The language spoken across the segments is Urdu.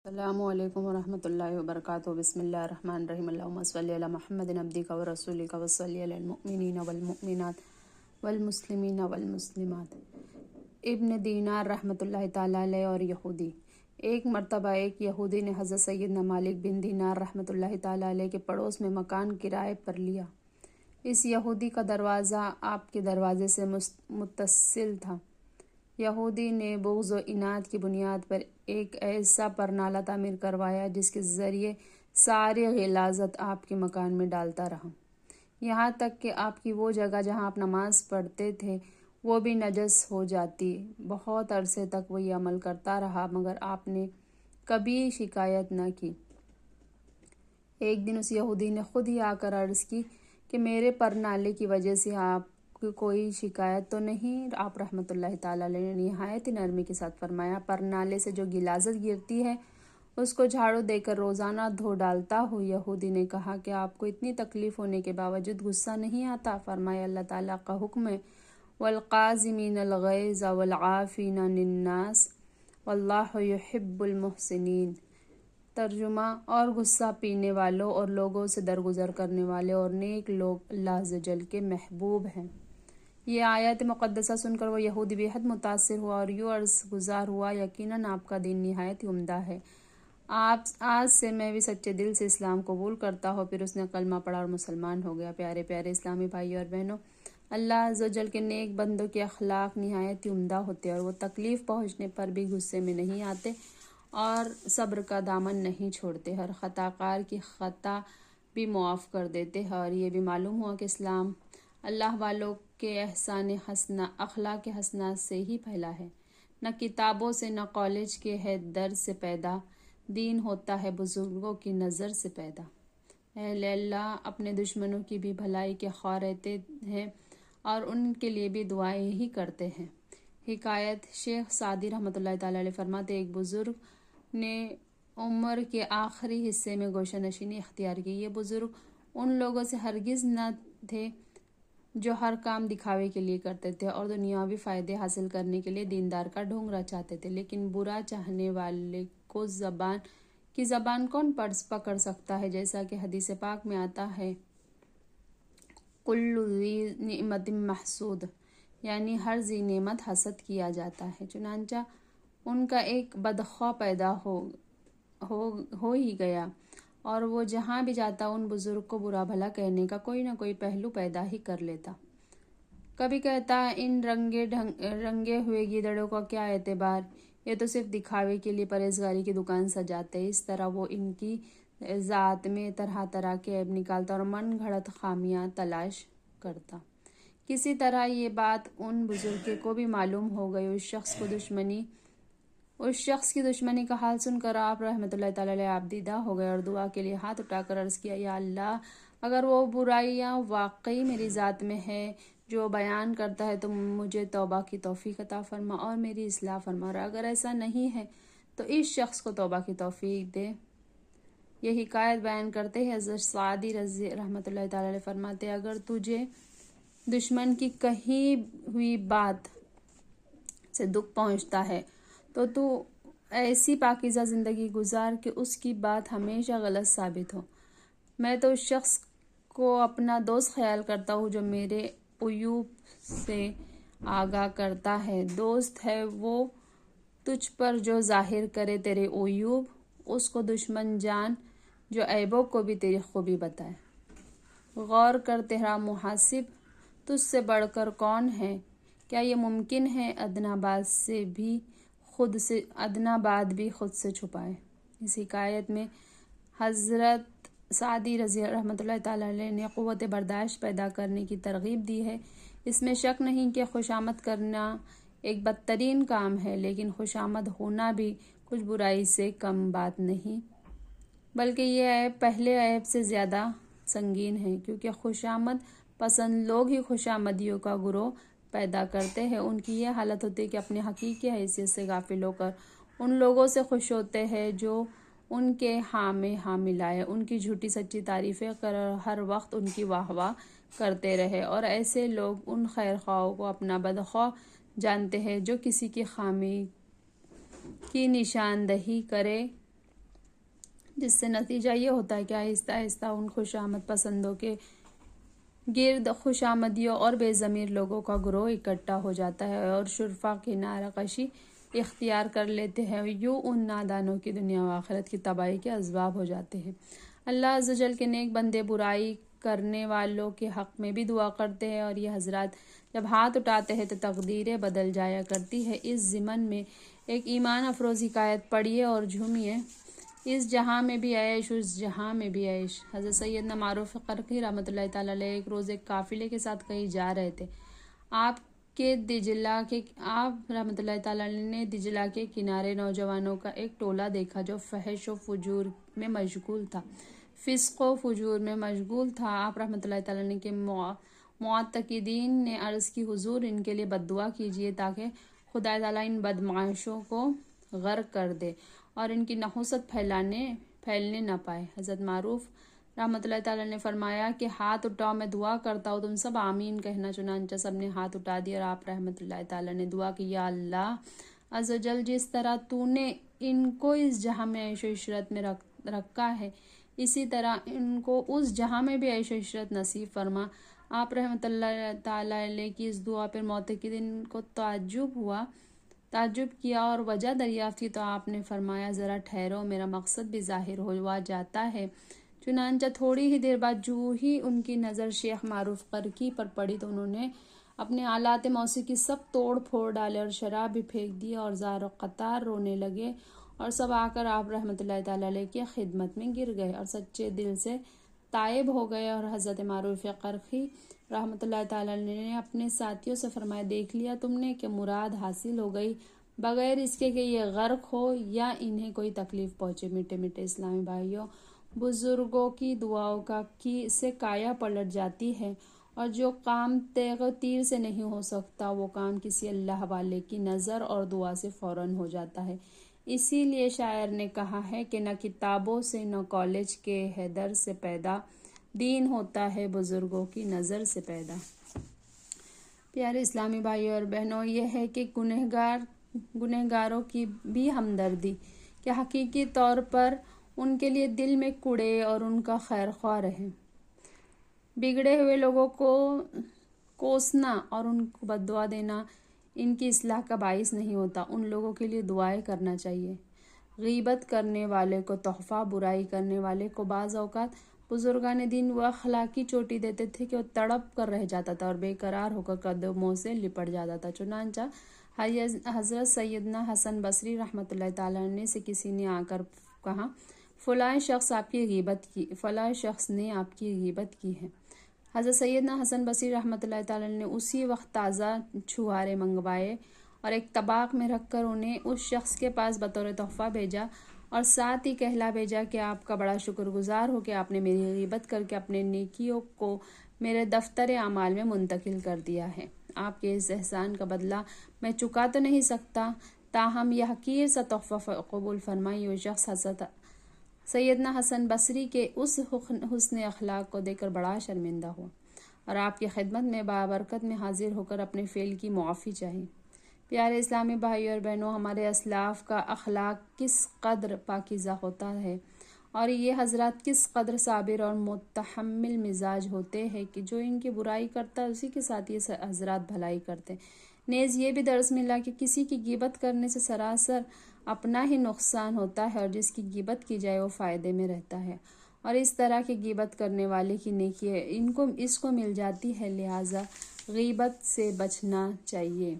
السلام علیکم ورحمۃ اللہ وبرکاتہ۔ بسم اللہ الرحمن الرحیم۔ اللہم صلی علی محمد عبدک ورسولک وصلی علی المؤمنین والمؤمنات والمسلمین والمسلمات۔ ابن دینار رحمۃ اللہ تعالیٰ علیہ اور یہودی۔ ایک مرتبہ ایک یہودی نے حضرت سیدنا مالک بن دینار رحمۃ اللہ تعالیٰ علیہ کے پڑوس میں مکان کرائے پر لیا۔ اس یہودی کا دروازہ آپ کے دروازے سے متصل تھا۔ یہودی نے بغض و عناد کی بنیاد پر ایک ایسا پرنالہ تعمیر کروایا جس کے ذریعے ساری غلاظت آپ کے مکان میں ڈالتا رہا، یہاں تک کہ آپ کی وہ جگہ جہاں آپ نماز پڑھتے تھے وہ بھی نجس ہو جاتی۔ بہت عرصے تک وہ یہ عمل کرتا رہا مگر آپ نے کبھی شکایت نہ کی۔ ایک دن اس یہودی نے خود ہی آ کر عرض کی کہ میرے پرنالے کی وجہ سے آپ کی کوئی شکایت تو نہیں؟ آپ رحمۃ اللہ تعالیٰ علیہ نے نہایت نرمی کے ساتھ فرمایا، پرنالے سے جو غلاظت گرتی ہے اس کو جھاڑو دے کر روزانہ دھو ڈالتا ہوں۔ یہودی نے کہا کہ آپ کو اتنی تکلیف ہونے کے باوجود غصہ نہیں آتا؟ فرمایا، اللہ تعالیٰ کا حکم ہے، والقاظمین الغیظ والعافین عن الناس واللہ یحب المحسنین۔ ترجمہ، اور غصہ پینے والوں اور لوگوں سے درگزر کرنے والے اور نیک لوگ اللہ عز و جل کے محبوب ہیں۔ یہ آیت مقدسہ سن کر وہ یہودی بے حد متاثر ہوا اور یوں عرض گزار ہوا، یقیناً آپ کا دین نہایت ہی عمدہ ہے، آج سے میں بھی سچے دل سے اسلام قبول کرتا ہوں۔ پھر اس نے کلمہ پڑھا اور مسلمان ہو گیا۔ پیارے پیارے اسلامی بھائی اور بہنوں، اللہ عز و جل کے نیک بندوں کے اخلاق نہایت ہی عمدہ ہوتے ہیں اور وہ تکلیف پہنچنے پر بھی غصے میں نہیں آتے اور صبر کا دامن نہیں چھوڑتے، ہر خطا کار کی خطا بھی معاف کر دیتے ہیں۔ اور یہ بھی معلوم ہوا کہ اسلام اللہ والوں کے احسان حسنہ، اخلاق حسنہ سے ہی پھیلا ہے، نہ کتابوں سے، نہ کالج کے ہے درس سے پیدا، دین ہوتا ہے بزرگوں کی نظر سے پیدا۔ اہل اللہ اپنے دشمنوں کی بھی بھلائی کے خواہ رہتے ہیں اور ان کے لیے بھی دعائیں ہی کرتے ہیں۔ حکایت، شیخ سعدی رحمۃ اللہ تعالیٰ علیہ فرماتے، ایک بزرگ نے عمر کے آخری حصے میں گوشہ نشینی اختیار کی۔ یہ بزرگ ان لوگوں سے ہرگز نہ تھے جو ہر کام دکھاوے کے لیے کرتے تھے اور دنیاوی فائدے حاصل کرنے کے لیے دیندار کا ڈھونگ رچاتے تھے، لیکن برا چاہنے والے کو زبان کون پکڑ سکتا ہے؟ جیسا کہ حدیث پاک میں آتا ہے، کل ذی نعمت محسود، یعنی ہر ذی نعمت حسد کیا جاتا ہے۔ چنانچہ ان کا ایک بدخواہ پیدا ہو ہی گیا اور وہ جہاں بھی جاتا ان بزرگ کو برا بھلا کہنے کا کوئی نہ کوئی پہلو پیدا ہی کر لیتا۔ کبھی کہتا، ان رنگے ہوئے گیدڑوں کا کیا اعتبار، یہ تو صرف دکھاوے کے لیے پرہیزگاری کی دکان سجاتے۔ اس طرح وہ ان کی ذات میں طرح طرح کے عیب نکالتا اور من گھڑت خامیاں تلاش کرتا۔ کسی طرح یہ بات ان بزرگ کو بھی معلوم ہو گئی۔ اس شخص کی دشمنی کا حال سن کر آپ رحمۃ اللہ تعالیٰ علیہ آپ دیدہ ہو گئے اور دعا کے لیے ہاتھ اٹھا کر عرض کیا، یا اللہ، اگر وہ برائیاں واقعی میری ذات میں ہے جو بیان کرتا ہے تو مجھے توبہ کی توفیق عطا فرما اور میری اصلاح فرما، اور اگر ایسا نہیں ہے تو اس شخص کو توبہ کی توفیق دے۔ یہ حکایت بیان کرتے ہیں حضرت سعدی رحمۃ اللہ تعالیٰ علیہ فرماتے، اگر تجھے دشمن کی کہی ہوئی بات سے دکھ پہنچتا ہے تو ایسی پاکیزہ زندگی گزار کہ اس کی بات ہمیشہ غلط ثابت ہو۔ میں تو اس شخص کو اپنا دوست خیال کرتا ہوں جو میرے عیوب سے آگاہ کرتا ہے۔ دوست ہے وہ تجھ پر جو ظاہر کرے تیرے عیوب، اس کو دشمن جان جو عیبوں کو بھی تیری خوبی بتائے۔ غور کر تیرا محاسب تجھ سے بڑھ کر کون ہے، کیا یہ ممکن ہے ادنیٰ بات بھی خود سے چھپائے۔ اس حکایت میں حضرت سعدی رحمۃ اللہ تعالیٰ علیہ نے قوت برداشت پیدا کرنے کی ترغیب دی ہے۔ اس میں شک نہیں کہ خوشامد کرنا ایک بدترین کام ہے، لیکن خوشامد ہونا بھی کچھ برائی سے کم بات نہیں، بلکہ یہ عیب پہلے عیب سے زیادہ سنگین ہے، کیونکہ خوشامد پسند لوگ ہی خوشامدیوں کا گروہ پیدا کرتے ہیں۔ ان کی یہ حالت ہوتی ہے کہ اپنے حقیقی حیثیت سے غافل ہو کر ان لوگوں سے خوش ہوتے ہیں جو ان کے ہاں میں ہاں ملائے، ان کی جھوٹی سچی تعریفیں کر ہر وقت ان کی واہ واہ کرتے رہے، اور ایسے لوگ ان خیر خواہوں کو اپنا بدخواہ جانتے ہیں جو کسی کی خامی کی نشاندہی کرے جس سے نتیجہ یہ ہوتا ہے کہ آہستہ آہستہ ان خوش آمد پسندوں کے گرد خوش آمدیوں اور بے ضمیر لوگوں کا گروہ اکٹھا ہو جاتا ہے اور شرفا کی نعرہ کشی اختیار کر لیتے ہیں، یوں ان نادانوں کی دنیا و آخرت کی تباہی کے اسباب ہو جاتے ہیں۔ اللہ عز و جل کے نیک بندے برائی کرنے والوں کے حق میں بھی دعا کرتے ہیں، اور یہ حضرات جب ہاتھ اٹھاتے ہیں تو تقدیریں بدل جایا کرتی ہے۔ اس ضمن میں ایک ایمان افروز حکایت پڑھیے اور جھومیے۔ اس جہاں میں بھی عیش، اس جہاں میں بھی عیش۔ حضرت سیدنا معروف قرقی رحمۃ اللہ تعالیٰ علیہ ایک روز ایک قافلے کے ساتھ کہیں جا رہے تھے۔ آپ رحمۃ اللہ تعالیٰ علیہ نے دجلہ کے کنارے نوجوانوں کا ایک ٹولہ دیکھا جو فحش و فجور میں مشغول تھا، فسق و فجور میں مشغول تھا۔ آپ رحمۃ اللہ تعالیٰ علیہ کے معتقدین نے عرض کی، حضور ان کے لیے بددعا کیجیے تاکہ خدا تعالیٰ ان بدمعاشوں کو غرق کر دے اور ان کی نحوست پھیلنے نہ پائے۔ حضرت معروف رحمۃ اللہ تعالیٰ نے فرمایا کہ ہاتھ اٹھاؤ، میں دعا کرتا ہوں، تم سب آمین کہنا۔ چنانچہ سب نے ہاتھ اٹھا دیا اور آپ رحمۃ اللہ تعالیٰ نے دعا کی، یا اللہ عز و جل، جس طرح تو نے ان کو اس جہاں میں عیش و عشرت میں رکھا ہے، اسی طرح ان کو اس جہاں میں بھی عیش و عشرت نصیب فرما۔ آپ رحمۃ اللہ تعالیٰ علیہ کی اس دعا پر معتقدین کو تعجب کیا اور وجہ دریافت کی تو آپ نے فرمایا، ذرا ٹھہرو، میرا مقصد بھی ظاہر ہوا جاتا ہے۔ چنانچہ تھوڑی ہی دیر بعد جو ہی ان کی نظر شیخ معروف قرقی پر پڑی تو انہوں نے اپنے آلات موسیقی سب توڑ پھوڑ ڈالے اور شراب بھی پھینک دی اور زار و قطار رونے لگے، اور سب آ کر آپ رحمۃ اللہ تعالیٰ علیہ کی خدمت میں گر گئے اور سچے دل سے تائب ہو گئے۔ اور حضرت معروف قرقی رحمۃ اللہ تعالیٰ علیہ نے اپنے ساتھیوں سے فرمایا، دیکھ لیا تم نے کہ مراد حاصل ہو گئی، بغیر اس کے کہ یہ غرق ہو یا انہیں کوئی تکلیف پہنچے۔ میٹھے میٹھے اسلامی بھائیوں، بزرگوں کی دعاؤں سے کایا پلٹ جاتی ہے، اور جو کام تیغ و تیر سے نہیں ہو سکتا وہ کام کسی اللہ والے کی نظر اور دعا سے فوراً ہو جاتا ہے۔ اسی لیے شاعر نے کہا ہے کہ نہ کتابوں سے نہ کالج کے حیدر سے پیدا، دین ہوتا ہے بزرگوں کی نظر سے پیدا۔ پیارے اسلامی بھائیوں اور بہنوں، یہ ہے کہ گنہگاروں کی بھی ہمدردی، کہ حقیقی طور پر ان کے لیے دل میں کوڑے اور ان کا خیر خواہ رہے۔ بگڑے ہوئے لوگوں کو کوسنا اور ان کو بددعا دینا ان کی اصلاح کا باعث نہیں ہوتا، ان لوگوں کے لیے دعائیں کرنا چاہیے۔ غیبت کرنے والے کو تحفہ، برائی کرنے والے کو بعض اوقات بزرگان دین وہ اخلاقی چوٹی دیتے تھے کہ وہ تڑپ کر رہ جاتا تھا اور بے قرار ہو کر قدموں سے لپٹ جاتا تھا۔ چنانچہ حضرت سیدنا حسن بصری رحمۃ اللہ تعالیٰ عنہ سے کسی نے آ کر کہا، فلاں شخص نے آپ کی غیبت کی ہے۔ حضرت سیدنا حسن بصری رحمۃ اللہ تعالیٰ نے اسی وقت تازہ چھہارے منگوائے اور ایک طباق میں رکھ کر انہیں اس شخص کے پاس بطور تحفہ بھیجا، اور ساتھ ہی کہلا بھیجا کہ آپ کا بڑا شکر گزار ہوں کہ آپ نے میری غیبت کر کے اپنے نیکیوں کو میرے دفتر اعمال میں منتقل کر دیا ہے۔ آپ کے اس احسان کا بدلہ میں چکا تو نہیں سکتا، تاہم یہ حقیر سا تحفہ قبول فرمائیں۔ وہ شخص حضرت سیدنا حسن بصری کے اس حسن اخلاق کو دیکھ کر بڑا شرمندہ ہوا اور آپ کی خدمت میں بابرکت میں حاضر ہو کر اپنے فعل کی معافی چاہی۔ پیارے اسلامی بھائیوں اور بہنوں، ہمارے اسلاف کا اخلاق کس قدر پاکیزہ ہوتا ہے، اور یہ حضرات کس قدر صابر اور متحمل مزاج ہوتے ہیں کہ جو ان کی برائی کرتا ہے اسی کے ساتھ یہ حضرات بھلائی کرتے ہیں۔ نیز یہ بھی درس ملا کہ کسی کی غیبت کرنے سے سراسر اپنا ہی نقصان ہوتا ہے، اور جس کی غیبت کی جائے وہ فائدے میں رہتا ہے، اور اس طرح کی غیبت کرنے والے کی نیکی اس کو مل جاتی ہے، لہٰذا غیبت سے بچنا چاہیے۔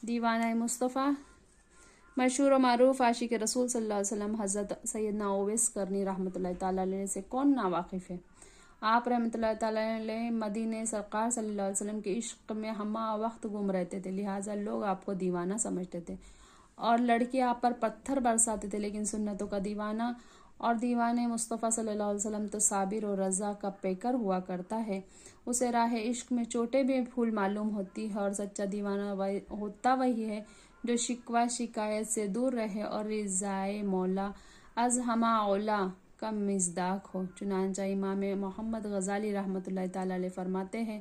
دیوانہ مصطفیٰ، مشہور و معروف عاشق رسول صلی اللہ علیہ وسلم حضرت سیدنا اویس قرنی رحمۃ اللہ تعالیٰ علیہ سے کون ناواقف ہے؟ آپ رحمۃ اللہ تعالیٰ علیہ مدینہ سرکار صلی اللہ علیہ وسلم کے عشق میں ہمہ وقت گم رہتے تھے، لہٰذا لوگ آپ کو دیوانہ سمجھتے تھے اور لڑکے آپ پر پتھر برساتے تھے، لیکن سنتوں کا دیوانہ اور دیوانہ مصطفیٰ صلی اللہ علیہ وسلم تو صابر و رضا کا پیکر ہوا کرتا ہے۔ اسے راہ عشق میں چوٹیں بھی پھول معلوم ہوتی ہے، اور سچا دیوانہ ہوتا وہی ہے جو شکوہ شکایت سے دور رہے اور رضائے مولا از ہمہ اولا کا مصداق ہو۔ چنانچہ امام محمد غزالی رحمۃ اللہ تعالیٰ علیہ فرماتے ہیں،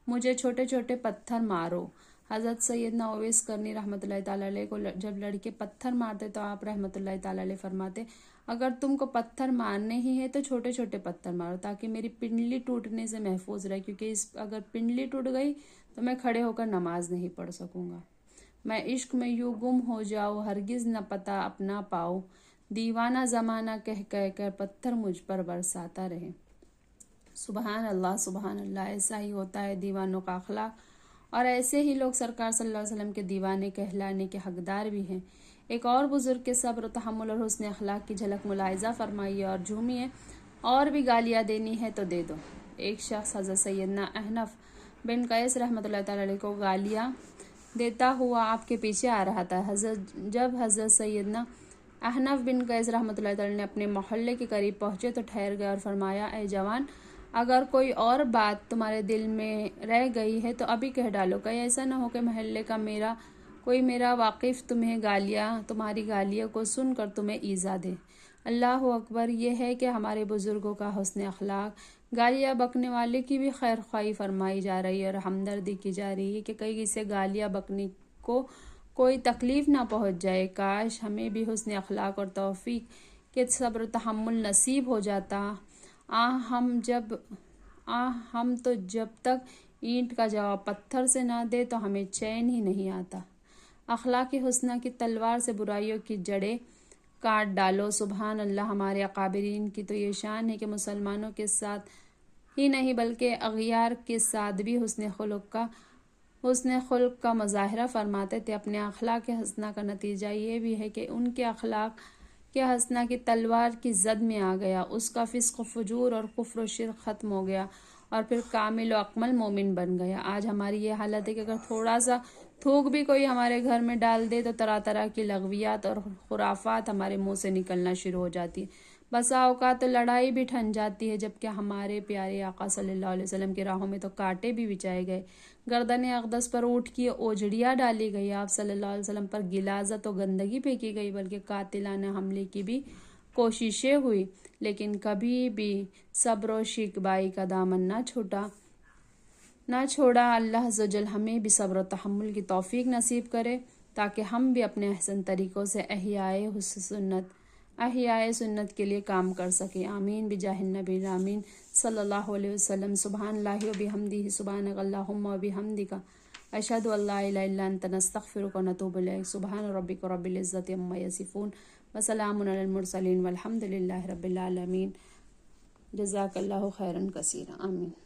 مجھے چھوٹے چھوٹے پتھر مارو۔ حضرت سیدنا اویس قرنی رحمۃ اللہ تعالیٰ علیہ کو جب لڑکے پتھر مارتے تو آپ رحمۃ اللہ تعالیٰ علیہ فرماتے، اگر تم کو پتھر مارنے ہی ہے تو چھوٹے چھوٹے پتھر مارو تاکہ میری پنڈلی ٹوٹنے سے محفوظ رہے، کیونکہ اگر پنڈلی ٹوٹ گئی تو میں کھڑے ہو کر نماز نہیں پڑھ سکوں گا۔ میں عشق میں یوں گم ہو جاؤ، ہرگز نہ پتہ اپنا پاؤ، دیوانہ زمانہ کہہ کر پتھر مجھ پر برساتا رہے۔ سبحان اللہ، سبحان اللہ، ایسا ہی ہوتا ہے دیوانوں کا اخلاق، اور ایسے ہی لوگ سرکار صلی اللہ علیہ وسلم کے دیوانے کہلانے کے حقدار بھی ہیں۔ ایک اور بزرگ کے صبر و تحمل اور حسن اخلاق کی جھلک ملاحظہ فرمائیے اور جھومیے۔ اور بھی گالیاں دینی ہے تو دے دو۔ ایک شخص حضرت سیدنا احنف بن قیس رحمۃ اللہ تعالی علیہ کو گالیاں دیتا ہوا آپ کے پیچھے آ رہا تھا۔ جب حضرت سیدنا احنف بن قیس رحمۃ اللہ تعالی نے اپنے محلے کے قریب پہنچے تو ٹھہر گئے اور فرمایا، اے جوان، اگر کوئی اور بات تمہارے دل میں رہ گئی ہے تو ابھی کہہ ڈالو، کہیں ایسا نہ ہو کہ محلے کا کوئی میرا واقف تمہاری گالیوں کو سن کر تمہیں ایذا دے۔ اللہ اکبر۔ یہ ہے کہ ہمارے بزرگوں کا حسن اخلاق۔ گالیاں بکنے والے کی بھی خیر خواہی فرمائی جا رہی ہے اور ہمدردی کی جا رہی ہے کہ کہیں اسے گالیاں بکنے کو کوئی تکلیف نہ پہنچ جائے۔ کاش ہمیں بھی حسن اخلاق اور توفیق کے صبر و تحمل نصیب ہو جاتا۔ ہم تو جب تک اینٹ کا جواب پتھر سے نہ دے تو ہمیں چین ہی نہیں آتا۔ اخلاق حسنہ کی تلوار سے برائیوں کی جڑیں کاٹ ڈالو۔ سبحان اللہ۔ ہمارے اکابرین کی تو یہ شان ہے کہ مسلمانوں کے ساتھ ہی نہیں بلکہ اغیار کے ساتھ بھی حسن خلق کا مظاہرہ فرماتے تھے۔ اپنے اخلاق حسنہ کا نتیجہ یہ بھی ہے کہ ان کے اخلاق کے حسنہ کی تلوار کی زد میں آ گیا، اس کا فسق و فجور اور کفر و شرک ختم ہو گیا اور پھر کامل و اکمل مومن بن گیا۔ آج ہماری یہ حالت ہے کہ اگر تھوڑا سا تھوک بھی کوئی ہمارے گھر میں ڈال دے تو طرح طرح کی لغویات اور خرافات ہمارے منہ سے نکلنا شروع ہو جاتی ہے۔ بسا اوقات تو لڑائی بھی ٹھن جاتی ہے، جبکہ ہمارے پیارے آقا صلی اللہ علیہ وسلم کی راہوں میں تو کانٹے بھی بچھائے گئے، گردن اقدس پر اونٹ کی اوجڑیاں ڈالی گئی، آپ صلی اللہ علیہ وسلم پر غلاظت و گندگی پھینکی گئی، بلکہ قاتلانہ حملے کی بھی کوششیں ہوئی، لیکن کبھی بھی صبر و شکیبائی کا دامن نہ چھوڑا۔ اللہ عز و جل ہمیں بھی صبر و تحمل کی توفیق نصیب کرے تاکہ ہم بھی اپنے احسن طریقوں سے احیاء سنت کے لیے کام کر سکیں۔ آمین بجاہ النبی الامین صلی اللہ علیہ وسلم۔ سبحان اللہ و بحمدہ، سبحانک اللہم و بحمدک، اشہد ان لا الہ الا انت، نستغفرک و نتوب الیک۔ سبحان ربک رب العزت عما یصفون وسلام علی المرسلین والحمد للہ رب العالمین۔ جزاک اللہ خیرا کثیرا۔ آمین۔